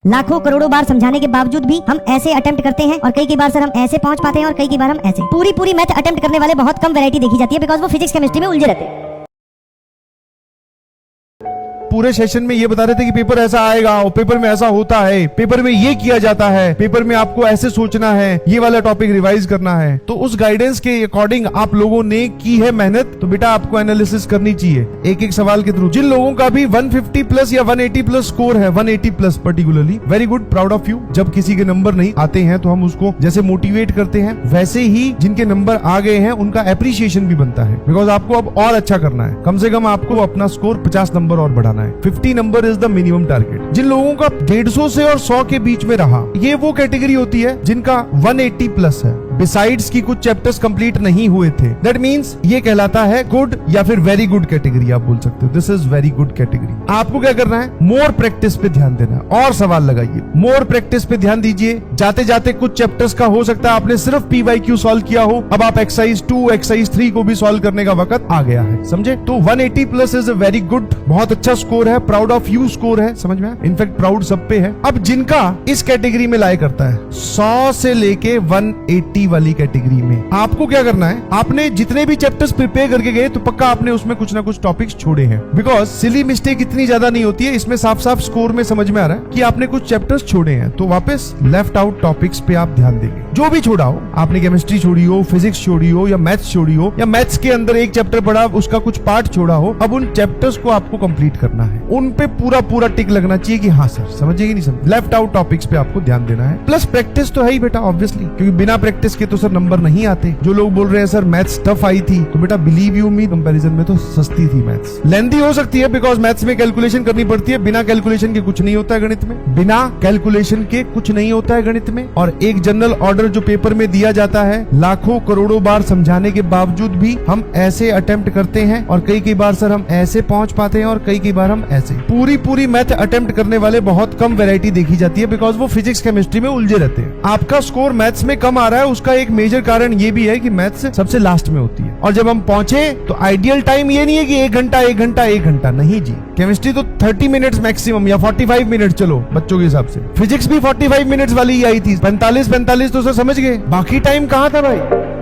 लाखों करोड़ों बार समझाने के बावजूद भी हम ऐसे अटेम्प्ट करते हैं और कई बार सर हम ऐसे पहुंच पाते हैं और कई बार हम ऐसे। पूरी मैथ अटेम्प्ट करने वाले बहुत कम वैरायटी देखी जाती है बिकॉज वो फिजिक्स केमिस्ट्री में उलझे रहते हैं। पूरे सेशन में ये बता रहे थे कि पेपर ऐसा आएगा और पेपर में ऐसा होता है, पेपर में ये किया जाता है, पेपर में आपको ऐसे सोचना है, ये वाला टॉपिक रिवाइज करना है। तो उस गाइडेंस के अकॉर्डिंग आप लोगों ने की है मेहनत, तो बेटा आपको एनालिसिस करनी चाहिए एक एक सवाल के थ्रू। जिन लोगों का भी 150 प्लस या 180 प्लस स्कोर है, 180 plus particularly, very good, proud of you. जब किसी के नंबर नहीं आते हैं तो हम उसको जैसे मोटिवेट करते हैं, वैसे ही जिनके नंबर आ गए हैं उनका एप्रिसिएशन भी बनता है, बिकॉज आपको अब और अच्छा करना है। कम से कम आपको अपना स्कोर 50 नंबर और बढ़ाना है। 50 number is the minimum target. जिन लोगों का 150 से और 100 के बीच में रहा, ये वो कैटेगरी होती है जिनका 180 प्लस है, बिसाइड्स की कुछ चैप्टर्स कंप्लीट नहीं हुए थे। दैट मींस ये कहलाता है गुड या फिर वेरी गुड कैटेगरी। आप बोल सकते हो this is very good category. आपको क्या करना है, मोर प्रैक्टिस पे ध्यान देना है और सवाल लगाइए। मोर प्रैक्टिस पे ध्यान दीजिए। जाते जाते कुछ चैप्टर्स का हो सकता है आपने सिर्फ PYQ सॉल्व किया हो, अब आप एक्सरसाइज 2 एक्सरसाइज 3 को भी सॉल्व करने का वक्त आ गया है, समझे। तो 180 plus is a very good, बहुत अच्छा स्कोर है, प्राउड ऑफ यू स्कोर है, समझ में आया। इनफैक्ट प्राउड सब पे है। अब जिनका इस कैटेगरी में लाया करता है 100 से लेके 180 वाली कैटेगरी में, आपको क्या करना है, आपने जितने भी चैप्टर्स प्रिपेयर करके गए तो पक्का आपने उसमें कुछ ना कुछ टॉपिक्स छोड़े हैं। बिकॉज सिली मिस्टेक इतनी ज्यादा नहीं होती है, इसमें साफ साफ स्कोर में समझ में आ रहा है कि आपने कुछ चैप्टर्स छोड़े हैं। तो वापस लेफ्ट आउट टॉपिक्स पे आप ध्यान देंगे। जो भी छोड़ा हो, आपने केमिस्ट्री छोड़ी हो, फिजिक्स छोड़ी हो, या मैथ्स छोड़ी हो, या मैथ्स के अंदर एक चैप्टर पढ़ा उसका कुछ पार्ट छोड़ा हो, अब उन चैप्टर्स को आपको कंप्लीट करना है। उन पे पूरा टिक लगना चाहिए कि हाँ सर समझिए कि नहीं समझ। लेफ्ट आउट टॉपिक्स पे आपको ध्यान देना है। प्लस प्रैक्टिस तो है ही बेटा ऑब्वियसली, क्योंकि बिना प्रैक्टिस के तो सर नंबर नहीं आते। जो लोग बोल रहे हैं सर मैथ्स टफ आई थी, तो बेटा बिलीव यू मी, कंपैरिजन में तो सस्ती थी मैथ्स। लेंथी हो सकती है बिकॉज मैथ्स में कैलकुलेशन करनी पड़ती है, बिना कैलकुलेशन के कुछ नहीं होता है गणित में, बिना कैलकुलेशन के कुछ नहीं होता है गणित में। और एक जनरल ऑर्डर जो पेपर में दिया जाता है, लाखों करोड़ों बार समझाने के बावजूद भी हम ऐसे अटेम्प्ट करते हैं और कई बार सर हम ऐसे पहुंच पाते हैं और कई बार हम ऐसे। पूरी मैथ अटेम्प्ट करने वाले बहुत कम वैरायटी देखी जाती है बिकॉज वो फिजिक्स केमिस्ट्री में उलझे रहते हैं। आपका स्कोर मैथ्स में कम आ रहा है, उसका एक मेजर कारण ये भी है कि मैथ्स सबसे लास्ट में होती है, और जब हम पहुंचे तो आइडियल टाइम ये नहीं है कि 1 घंटा नहीं जी। केमिस्ट्री तो 30 मिनट्स मैक्सिमम या 45 मिनट, चलो बच्चों के हिसाब से। फिजिक्स भी 45 मिनट्स वाली ही आई थी, 45 तो सर समझ गए, बाकी टाइम कहाँ था भाई।